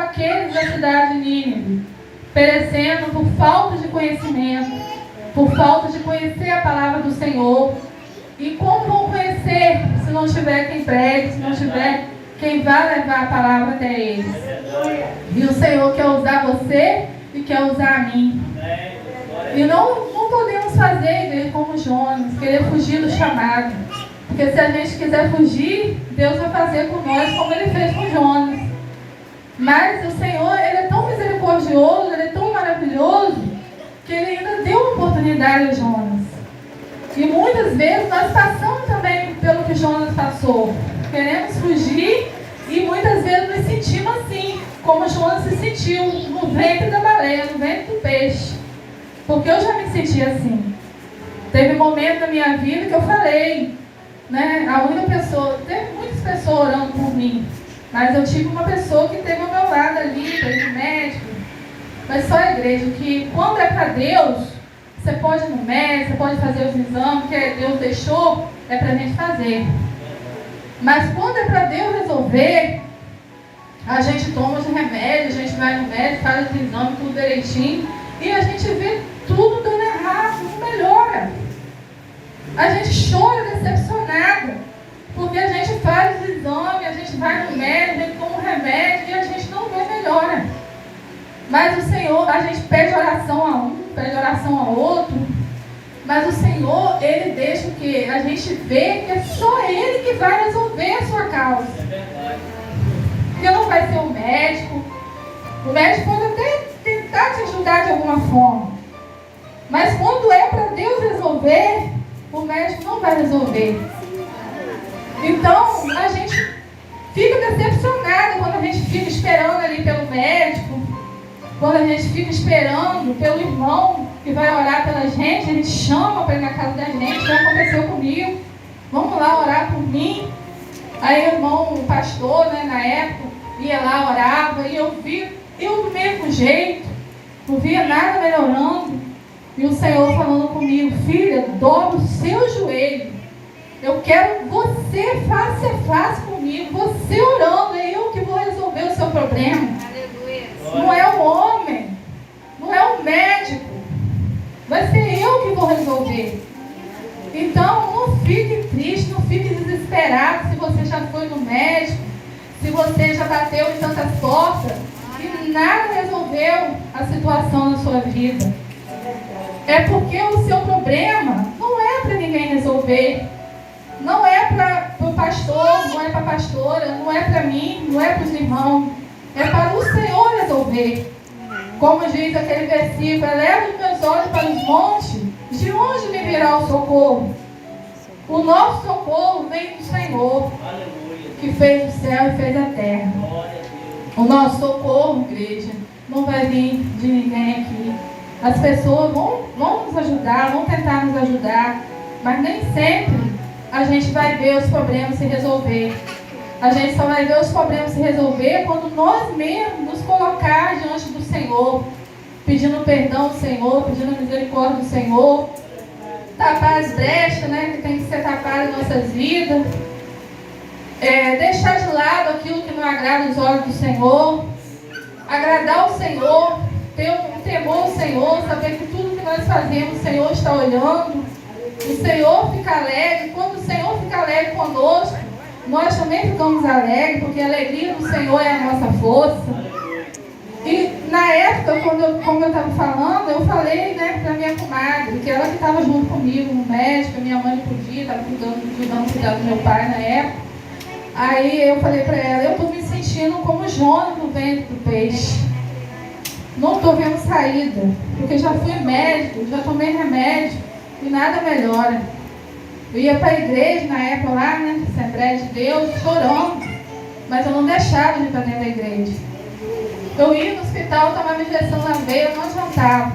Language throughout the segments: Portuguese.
aqueles da cidade de Nínive, perecendo por falta de conhecimento, por falta de conhecer a palavra do Senhor. E como vão conhecer se não tiver quem pregue, se não tiver quem vá levar a palavra até eles? E o Senhor quer usar você e quer usar a mim. E não podemos fazer, igreja, como Jonas, querer fugir do chamado. Porque se a gente quiser fugir, Deus vai fazer com nós como Ele fez com Jonas. Mas o Senhor, Ele é tão misericordioso, Ele é tão maravilhoso, que Ele ainda deu uma oportunidade a Jonas. E muitas vezes nós passamos também pelo que Jonas passou. Queremos fugir e muitas vezes nos sentimos assim, como Jonas se sentiu no ventre da baleia, no ventre do peixe. Porque eu já me senti assim. Teve um momento na minha vida que eu falei, né? A única pessoa, teve muitas pessoas orando por mim, mas eu tive uma pessoa que teve ao meu lado ali, teve um médico. Mas só a igreja, que quando é para Deus, você pode ir no médico, você pode fazer os exames que Deus deixou, é para a gente fazer. Mas quando é para Deus resolver, a gente toma os remédios, a gente vai no médico, faz os exames, tudo direitinho, e a gente vê tudo dando errado, não melhora. A gente chora decepcionada, porque a gente faz os exames, a gente vai no médico, a gente toma um remédio e a gente não vê melhora. Mas o Senhor, a gente pede oração a um, pede oração a outro, mas o Senhor, Ele deixa o quê? A gente vê que é só Ele que vai resolver a sua causa. Porque não vai ser o médico. O médico pode até tentar te ajudar de alguma forma. Mas quando é para Deus resolver, o médico não vai resolver. Então, a gente fica decepcionada quando a gente fica esperando ali pelo médico, quando a gente fica esperando pelo irmão que vai orar pela gente, a gente chama para ir na casa da gente, já aconteceu comigo, vamos lá orar por mim. Aí o irmão, o pastor, né, na época, ia lá, orava, e eu do mesmo jeito, não via nada melhorando. E o Senhor falando comigo, filha, dobra o seu joelho. Eu quero você face a face comigo, você orando, é eu que vou resolver o seu problema. Aleluia. Não é o homem, não é o médico, vai ser eu que vou resolver. Então não fique triste, não fique desesperado se você já foi no médico, se você já bateu em tantas portas e nada resolveu a situação na sua vida. É porque o seu problema não é para ninguém resolver. Não é para o pastor, não é para a pastora, não é para mim, não é para os irmãos. É para o Senhor resolver. Como diz aquele versículo, eleva os meus olhos para os montes, de onde me virá o socorro? O nosso socorro vem do Senhor, que fez o céu e fez a terra. O nosso socorro, igreja, não vai vir de ninguém aqui. As pessoas vão nos ajudar, vão tentar nos ajudar, mas nem sempre a gente vai ver os problemas se resolver. A gente só vai ver os problemas se resolver quando nós mesmos nos colocar diante do Senhor, pedindo perdão ao Senhor, pedindo a misericórdia do Senhor, tapar as brechas, né, que tem que ser tapadas em nossas vidas, deixar de lado aquilo que não agrada os olhos do Senhor, agradar o Senhor, ter um temor ao Senhor, saber que tudo que nós fazemos o Senhor está olhando, o Senhor fica alegre. Quando o Senhor fica alegre conosco, nós também ficamos alegres, porque a alegria do Senhor é a nossa força. E na época, como eu estava falando, eu falei, né, para minha comadre, que ela que estava junto comigo no médico, minha mãe não podia, estava cuidar do meu pai na época. Aí eu falei para ela, eu estou me sentindo como Jonas no ventre do peixe. Não estou vendo saída, porque já fui médico, já tomei remédio e nada melhora. Eu ia para a igreja na época lá, né, Assembleia de Deus, chorando, mas eu não deixava de ir para dentro da igreja. Eu ia no hospital, tomava injeção na veia, não adiantava.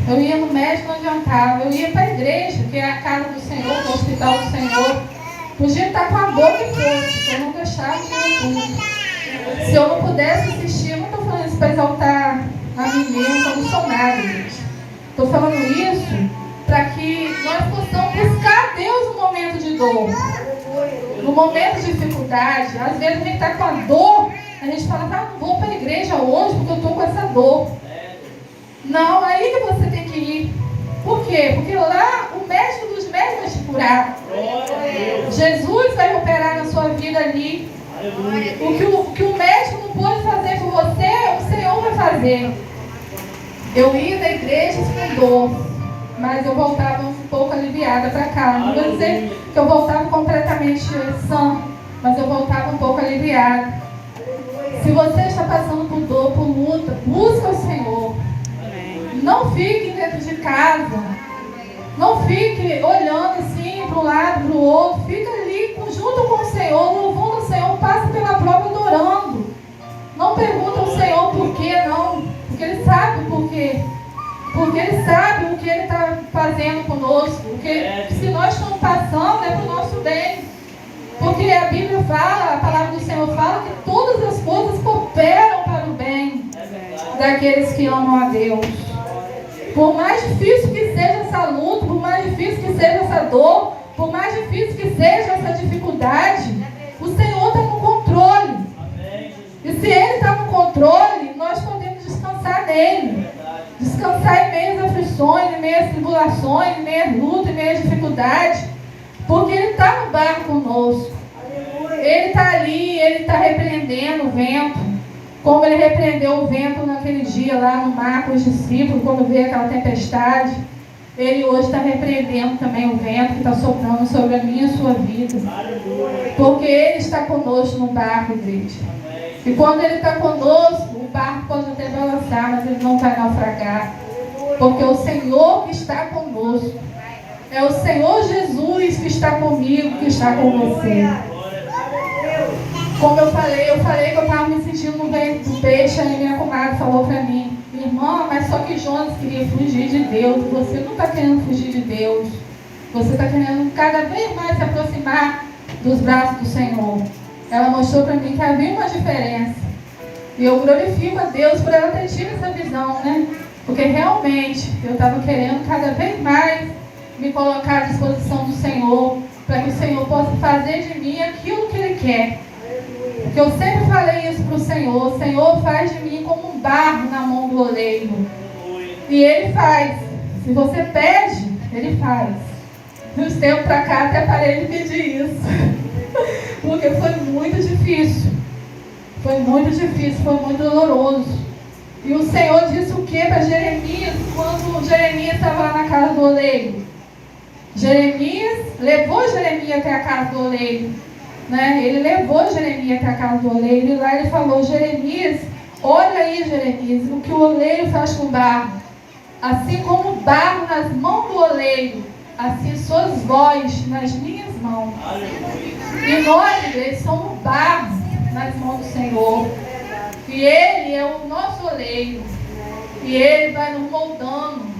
Eu ia no médico, não adiantava. Eu ia para a igreja, que é a casa do Senhor, que é o hospital do Senhor. Podia estar com a boca e força, eu não deixava de ir tudo. Se eu não pudesse assistir, eu não estou falando isso para exaltar a mim mesmo, eu não sou nada, gente. Estou falando isso para que nós possamos buscar a Deus no momento de dor, no momento de dificuldade. Às vezes a gente está com a dor A gente fala, não vou para a igreja hoje porque eu estou com essa dor. Não, aí que você tem que ir. Por quê? Porque lá o médico dos médicos vai te curar. Jesus vai operar na sua vida ali. O que o médico não pôde fazer por você, o Senhor vai fazer. Eu ia da igreja com dor, mas eu voltava um pouco aliviada para cá. Não vou dizer que eu voltava completamente sã, mas eu voltava um pouco aliviada. Se você está passando por dor, por luta, busca o Senhor. Não fique dentro de casa. Não fique olhando assim para um lado, para o outro. Fica ali junto com o Senhor, louvando o Senhor. Passa pela prova adorando. Não pergunta ao Senhor por quê, não. Porque Ele sabe o porquê. Porque Ele sabe o que Ele está fazendo conosco. Porque se nós estamos passando, é para o nosso bem. Porque a Bíblia fala, a palavra do Senhor fala que todas as coisas cooperam para o bem daqueles que amam a Deus. Por mais difícil que seja essa luta, por mais difícil que seja essa dor, por mais difícil que seja essa dificuldade, o Senhor está no controle. E se Ele está no controle, nós podemos descansar nele. Descansar em meio às aflições, em meio às tribulações, em meio às lutas, em meio às dificuldades. Porque Ele está no barco conosco. Ele está ali, Ele está repreendendo o vento. Como Ele repreendeu o vento naquele dia lá no mar com os discípulos, quando veio aquela tempestade. Ele hoje está repreendendo também o vento que está soprando sobre a minha e a sua vida. Porque Ele está conosco no barco, igreja. E quando Ele está conosco, o barco pode até balançar, mas ele não vai naufragar. Porque o Senhor que está conosco. É o Senhor Jesus que está comigo, que está com você. Como eu falei que eu estava me sentindo no ventre do peixe, aí minha comadre falou para mim, irmã, mas só que Jonas queria fugir de Deus, você não está querendo fugir de Deus, você está querendo cada vez mais se aproximar dos braços do Senhor. Ela mostrou para mim que havia uma diferença, e eu glorifico a Deus por ela ter tido essa visão, né? Porque realmente eu estava querendo cada vez mais me colocar à disposição do Senhor, para que o Senhor possa fazer de mim aquilo que Ele quer. Porque eu sempre falei isso para o Senhor. O Senhor faz de mim como um barro na mão do oleiro. E Ele faz. Se você pede, Ele faz. De uns tempos para cá até parei de pedir isso. Porque foi muito difícil. Foi muito difícil, foi muito doloroso. E o Senhor disse o que para Jeremias quando Jeremias estava lá na casa do oleiro? Jeremias levou Jeremias até a casa do oleiro. Né? Ele levou Jeremias até a casa do oleiro e lá ele falou, Jeremias, olha aí Jeremias, o que o oleiro faz com o barro. Assim como o barro nas mãos do oleiro, assim sois vós nas minhas mãos. E nós, igreja, somos barro nas mãos do Senhor. E Ele é o nosso oleiro. E Ele vai nos moldando.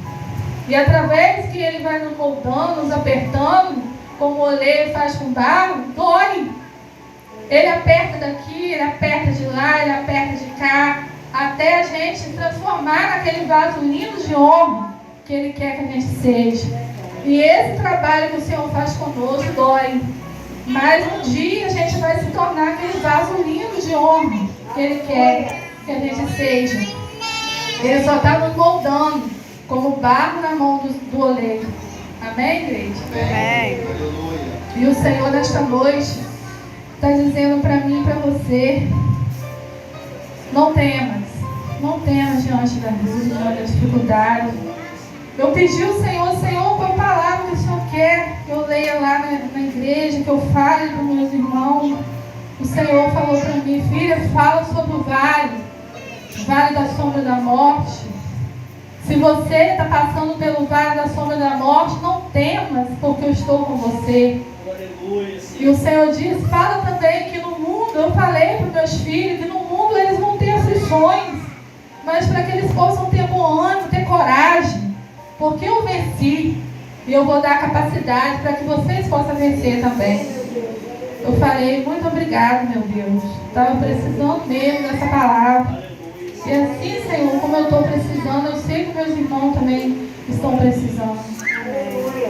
E através que Ele vai nos moldando, nos apertando, como o oleiro faz com barro, dói. Ele aperta daqui, ele aperta de lá, ele aperta de cá, até a gente transformar naquele vaso lindo de honra que Ele quer que a gente seja. E esse trabalho que o Senhor faz conosco dói. Mas um dia a gente vai se tornar aquele vaso lindo de honra que Ele quer que a gente seja. Ele só está nos moldando como barro na mão do oleiro. Amém, igreja? Amém. E o Senhor nesta noite está dizendo para mim e para você, não temas diante da vida, diante da dificuldade. Eu pedi ao Senhor, qual palavra que o Senhor quer que eu leia lá na igreja, que eu fale para os meus irmãos. O Senhor falou para mim, filha, fala sobre o vale da sombra da morte. Se você está passando pelo vale da sombra da morte, não temas, porque eu estou com você. E o Senhor diz, fala também que no mundo, eu falei para os meus filhos, que no mundo eles vão ter aflições, mas para que eles possam ter bom ânimo, ter coragem, porque eu venci, e eu vou dar capacidade para que vocês possam vencer também. Eu falei, muito obrigado, meu Deus, estava precisando mesmo dessa palavra. E assim, Senhor, como eu estou precisando, eu sei que meus irmãos também estão precisando.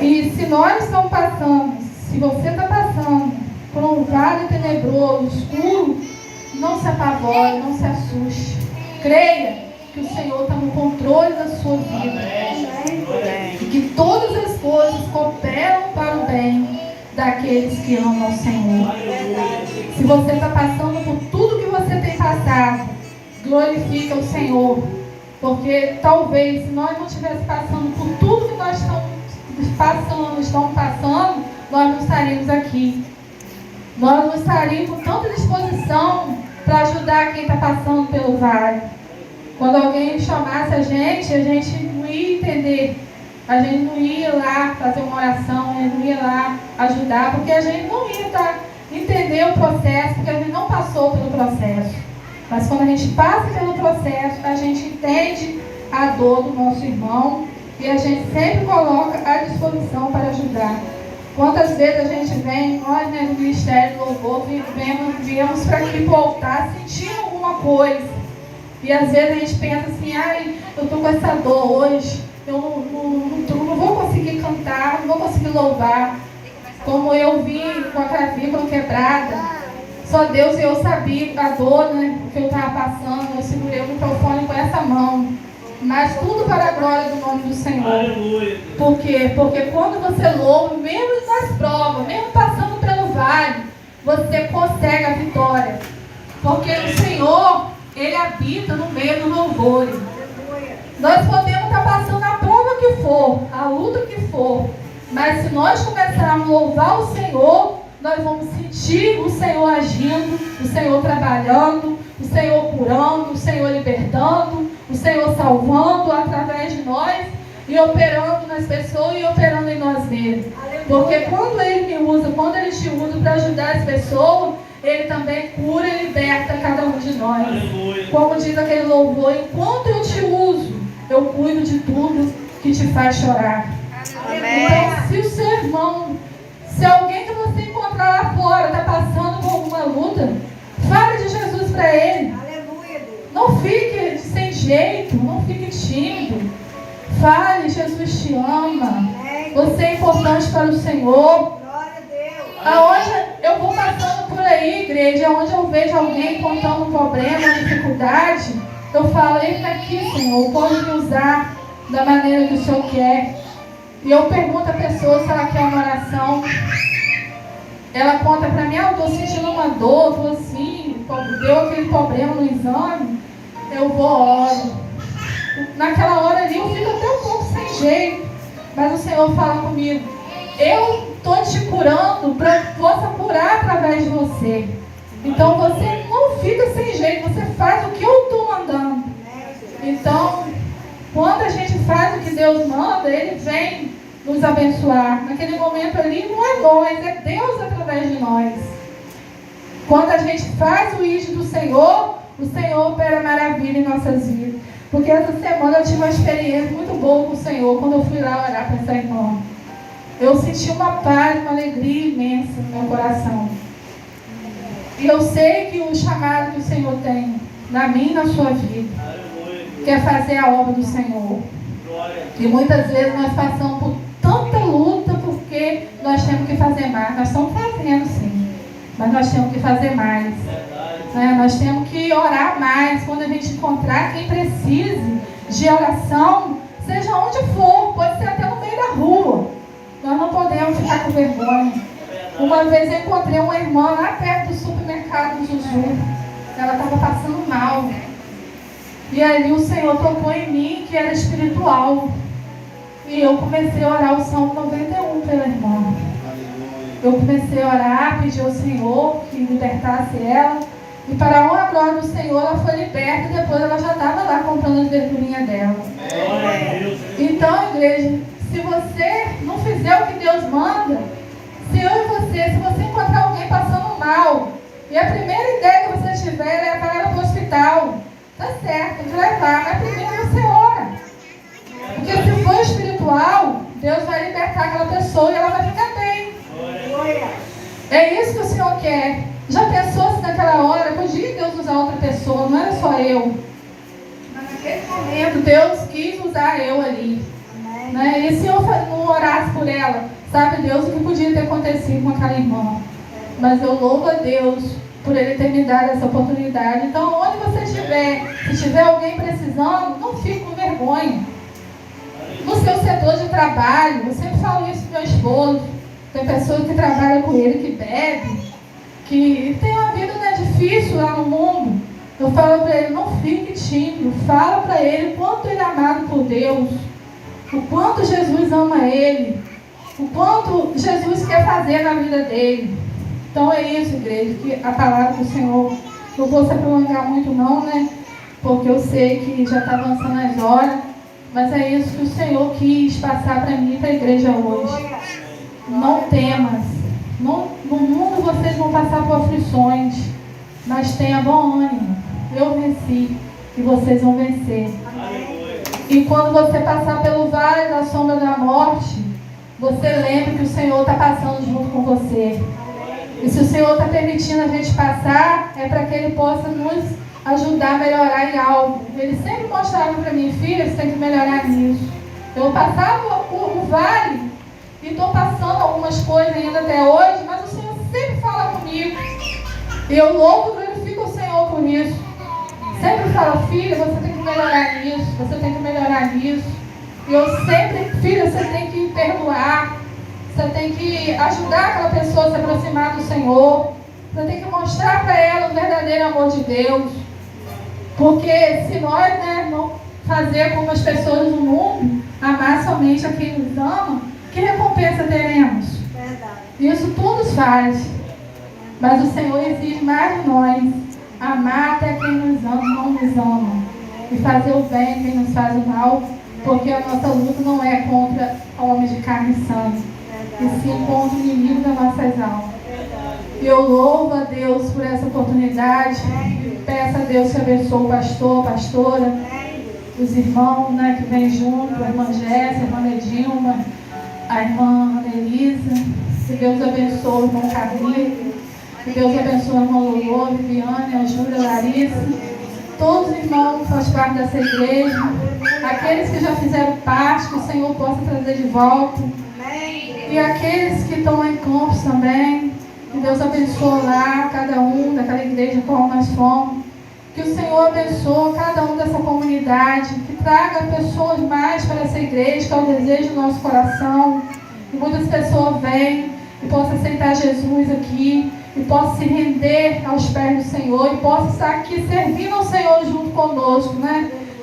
E se nós estamos passando, se você está passando por um vale tenebroso, escuro, não se apavore, não se assuste. Creia que o Senhor está no controle da sua vida. E que todas as coisas cooperam para o bem daqueles que amam o Senhor. Se você está passando por tudo que você tem passado, glorifica o Senhor. Porque talvez, se nós não estivéssemos passando por tudo que nós estamos passando, nós não estaríamos aqui. Nós não estaríamos com tanta disposição para ajudar quem está passando pelo vale. Quando alguém chamasse a gente não ia entender. A gente não ia lá fazer uma oração, a gente não ia lá ajudar, porque a gente não ia entender o processo, porque a gente não passou pelo processo. Mas quando a gente passa pelo processo, a gente entende a dor do nosso irmão e a gente sempre coloca à disposição para ajudar. Quantas vezes a gente vem, nós no Ministério do Louvor, viemos para aqui para o altar sentindo alguma coisa. E às vezes a gente pensa assim, eu estou com essa dor hoje, eu não vou conseguir cantar, não vou conseguir louvar. Como eu vim com a clavícula quebrada, só Deus e eu sabia a dor, que eu estava passando. Eu segurei o microfone com essa mão. Mas tudo para a glória do nome do Senhor. Aleluia. Por quê? Porque quando você louva, mesmo nas provas, mesmo passando pelo vale, você consegue a vitória. Porque o Senhor, Ele habita no meio do louvor. Nós podemos estar passando a prova que for, a luta que for, mas se nós começarmos a louvar o Senhor, nós vamos sentir o Senhor agindo, o Senhor trabalhando, o Senhor curando, o Senhor libertando, o Senhor salvando através de nós e operando nas pessoas e operando em nós mesmos. Porque quando Ele me usa, quando Ele te usa para ajudar as pessoas, Ele também cura e liberta cada um de nós. Aleluia. Como diz aquele louvor, enquanto eu te uso, eu cuido de tudo que te faz chorar. Amém. Então, se o seu irmão, se alguém que você encontrar lá fora está passando por alguma luta, fale de Jesus para ele. Aleluia. Não fique sem jeito, não fique tímido. Fale, Jesus te ama. Você é importante para o Senhor. Aonde eu vou passando por aí, igreja, onde eu vejo alguém contando um problema, uma dificuldade, eu falo, ele aqui, Senhor, pode me usar da maneira que o Senhor quer. E eu pergunto à pessoa se ela quer uma oração. Ela conta para mim, eu estou sentindo uma dor, estou assim, deu aquele problema no exame, eu vou oro. Naquela hora ali eu fico até um pouco sem jeito, mas o Senhor fala comigo, eu estou te curando para que possa curar através de você. Então você não fica sem jeito, você faz o que eu estou mandando. Então, quando a gente faz o que Deus manda, Ele vem nos abençoar. Naquele momento ali não é nós, é Deus através de nós. Quando a gente faz o ídolo do Senhor, o Senhor opera maravilha em nossas vidas. Porque essa semana eu tive uma experiência muito boa com o Senhor, quando eu fui lá orar para essa irmã. Eu senti uma paz, uma alegria imensa no meu coração. E eu sei que o chamado que o Senhor tem na minha e na sua vida, quer fazer a obra do Senhor. E muitas vezes nós passamos por tanta luta porque nós temos que fazer mais. Nós estamos fazendo sim, mas nós temos que fazer mais. Nós temos que orar mais. Quando a gente encontrar quem precise de oração, seja onde for, pode ser até no meio da rua. Nós não podemos ficar com vergonha. Uma vez eu encontrei uma irmã lá perto do supermercado do Juju. Ela estava passando mal. E ali o Senhor tocou em mim, que era espiritual. E eu comecei a orar o Salmo 91 pela irmã. Eu comecei a orar, pedir ao Senhor que libertasse ela. E para a honra e glória do Senhor, ela foi liberta e depois ela já estava lá comprando as verdurinhas dela. Então, igreja, se você não fizer o que Deus manda, se eu e você, se você encontrar alguém passando mal, e a primeira ideia que você tiver é levar ela para o hospital, tá certo, tem que levar, mas primeiro você ora. Porque se for espiritual, Deus vai libertar aquela pessoa e ela vai ficar bem. É isso que o Senhor quer. Já pensou se naquela hora, podia Deus usar outra pessoa, não era só eu. Mas naquele momento, Deus quis usar eu ali. Né? E se eu não orasse por ela, sabe Deus o que podia ter acontecido com aquela irmã. Mas eu louvo a Deus, por Ele ter me dado essa oportunidade. Então, onde você estiver, se tiver alguém precisando, não fique com vergonha. No seu setor de trabalho, eu sempre falo isso para meu esposo, tem pessoas que trabalham com ele, que bebe, que tem uma vida difícil lá no mundo. Eu falo para ele, não fique tímido, fala para ele o quanto ele é amado por Deus, o quanto Jesus ama ele, o quanto Jesus quer fazer na vida dele. Então é isso, igreja, que a palavra do Senhor, não vou se prolongar muito não, né? Porque eu sei que já está avançando as horas, mas é isso que o Senhor quis passar para mim e para a igreja hoje. Não temas. No mundo vocês vão passar por aflições, mas tenha bom ânimo. Eu venci e vocês vão vencer. E quando você passar pelo vale da sombra da morte, você lembre que o Senhor está passando junto com você. E se o Senhor está permitindo a gente passar, é para que Ele possa nos ajudar a melhorar em algo. Ele sempre mostrava para mim, filha, você tem que melhorar nisso. Eu passava o vale e estou passando algumas coisas ainda até hoje, mas o Senhor sempre fala comigo. E eu louvo e glorifico o Senhor por isso. Sempre fala, filha, você tem que melhorar nisso, você tem que melhorar nisso. E eu sempre, filha, você tem que perdoar, você tem que ajudar aquela pessoa a se aproximar do Senhor, você tem que mostrar para ela o verdadeiro amor de Deus. Porque se nós, não fazer como as pessoas do mundo, amar somente a quem nos ama, que recompensa teremos? Verdade. Isso tudo faz. Mas o Senhor exige mais de nós. Amar até quem nos ama, não nos ama. E fazer o bem a quem nos faz o mal. Porque a nossa luta não é contra homens de carne e sangue. E sim contra o inimigo das nossas almas. E eu louvo a Deus por essa oportunidade. E peço a Deus que abençoe o pastor, a pastora, os irmãos que vêm junto, a irmã Jéssica, a irmã Edilma, a irmã Elisa. Que Deus abençoe o irmão Carlinhos. Que Deus abençoe a irmã Lulô, a Viviane, a Júlia, a Larissa. Todos os irmãos que fazem parte dessa igreja. Aqueles que já fizeram parte, que o Senhor possa trazer de volta. E aqueles que estão lá em Campos também. Que Deus abençoe lá, cada um daquela igreja qual nós fomos. Que o Senhor abençoe cada um dessa comunidade. Que traga pessoas mais para essa igreja, que é o desejo do nosso coração. Que muitas pessoas venham e possam aceitar Jesus aqui. E possa se render aos pés do Senhor. E possa estar aqui servindo ao Senhor junto conosco,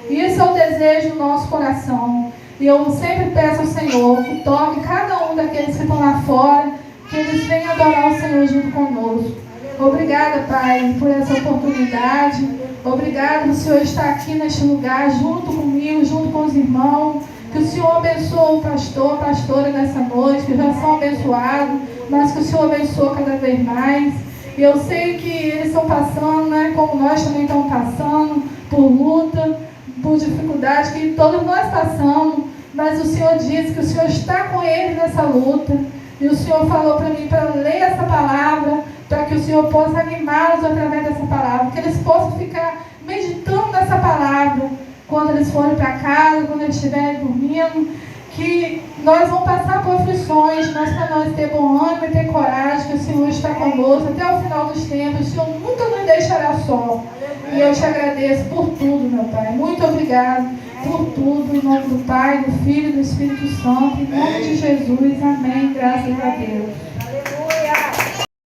Isso é o desejo do nosso coração. E eu sempre peço ao Senhor que toque cada um daqueles que estão lá fora, que eles venham adorar o Senhor junto conosco. Obrigada, Pai, por essa oportunidade. Obrigada por o Senhor estar aqui neste lugar, junto comigo, junto com os irmãos. Que o Senhor abençoe o pastor, a pastora nessa noite, que já são abençoados, mas que o Senhor abençoe cada vez mais. E eu sei que eles estão passando, como nós também estamos passando, por luta, por dificuldade, que todos nós passamos, mas o Senhor disse que o Senhor está com eles nessa luta. E o Senhor falou para mim para ler essa palavra, para que o Senhor possa animá-los através dessa palavra, que eles possam ficar meditando nessa palavra, quando eles forem para casa, quando eles estiverem dormindo, que nós vamos passar por aflições, mas para nós ter bom ânimo e ter coragem, que o Senhor está conosco até o final dos tempos, o Senhor nunca nos deixará só. E eu te agradeço por tudo, meu Pai. Muito obrigado por tudo, em nome do Pai, do Filho e do Espírito Santo, em nome de Jesus. Amém. Graças a Deus.